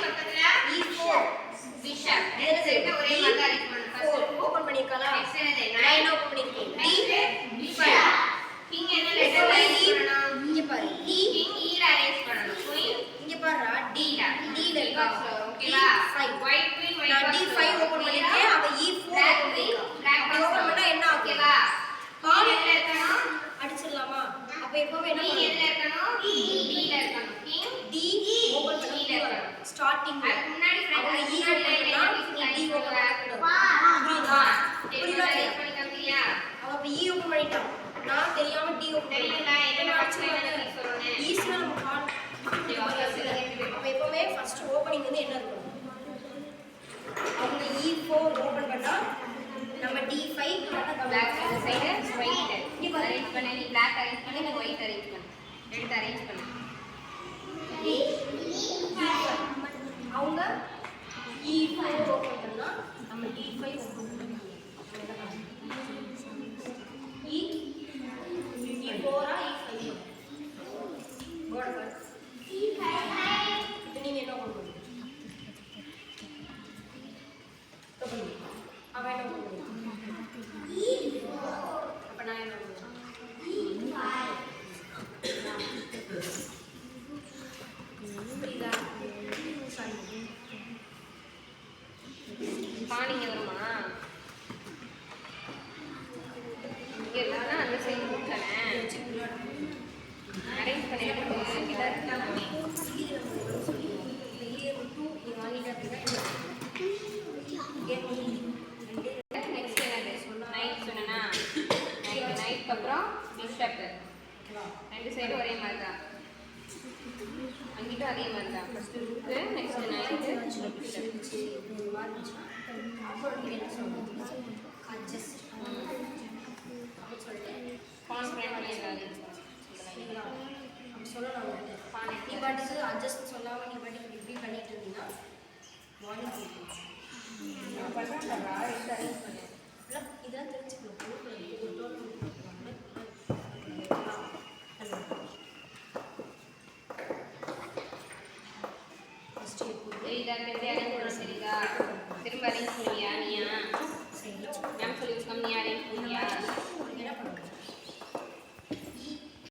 பக்கத்துல E4 bishop ரெண்டு சைடுல ஒரே மாதிரி அரேஞ்ச் பண்ணனும் ஃபர்ஸ்ட் ஓபன் பண்ணிக்கலாம் நெக்ஸ்ட் என்னது 9 ஓபன் பண்ணிருக்கேன் D5 கிங் என்ன லெட்டர் அரேஞ்ச் பண்ணனும் இங்க பாரு D கிங் E ல அரேஞ்ச் பண்ணனும் குயின் இங்க பாருடா D ல இருக்கா ஓகேவா white queen நான் D5 ஓபன் பண்ணிருக்கேன் அவ E4 black ஓபன் பண்ணா என்ன ஆகும் ஓகேவா பால் எதுல இருக்கணும் அடிச்சிடலாமா அப்ப எப்பவுமே என்ன கிங் எதுல இருக்கணும் D ல இருக்கணும் கிங் D ஓபன் பண்ணி D ல இருக்கணும் ஸ்டார்டிங் அதுக்கு முன்னாடி அவளை E ஓபன் பண்ணா D ஓபன் பண்ணணும் புரியுதா அரேஞ்ச் பண்ணி காமியா அவ இப்ப E ஓபன் பண்ணிட்டா நான் தெரியாம D ஓபன் தெரியல என்ன அடிச்சேன்னு சொல்றேன் ஈஸியா நம்ம கால் அப்ப எப்பவுமே ஃபர்ஸ்ட் ஓபனிங் வந்து என்ன இருக்கும் அவங்க E4 ஓபன் பண்ணா நம்ம D5 black சைடு white இங்க அரேஞ்ச் பண்ணி நீ black அரேஞ்ச் பண்ணி நீ white அரேஞ்ச் பண்ணு எடுத்து அரேஞ்ச் பண்ணு அவங்க E4 ஓபன் பண்ணா நம்ம D5 ஓபன் பண்ணணும் E4 ஆ E5 கோட் E5 நீங்க என்ன ஓபன் பண்ணுவீங்க அவ என்ன ஓபன் பண்ணுவா அப்ப நான் என்ன பண்ணுவேன் புரியுதா பானிங்க வருமா இங்க இல்லனா அந்த சைடு கொடுத்தனே அரேஞ்ச் பண்ணி கிட்ட இருக்கலாமே நெக்ஸ்ட் என்னது நைட் சொன்னா நைட் அப்புறம் பிஷப் ரெண்டு சைடு ஒரே மாதிரி தான் அங்கிட்டும் அதே மாதிரி தான் ஃபர்ஸ்ட் ரூக் நெக்ஸ்ட் நைட் அப்புறம் நீங்க என்ன சொல்றீங்க அட்ஜஸ்ட் கான்ஃபிடென்ட்லி எல்லாரும் சொல்லலாம் நீ பாட்டுக்கு அட்ஜஸ்ட் சொல்லாம நீ பாட்டுக்கு இப்படி பண்ணிட்டு இருந்தீங்கன்னா மார்னிங் இதெல்லாம் தெரிஞ்சுக்கணும் திரும்ப அரேஞ்ச் பண்ணியா நீயா மேம் சொல்லி நீ அரேஞ்ச் பண்ணியா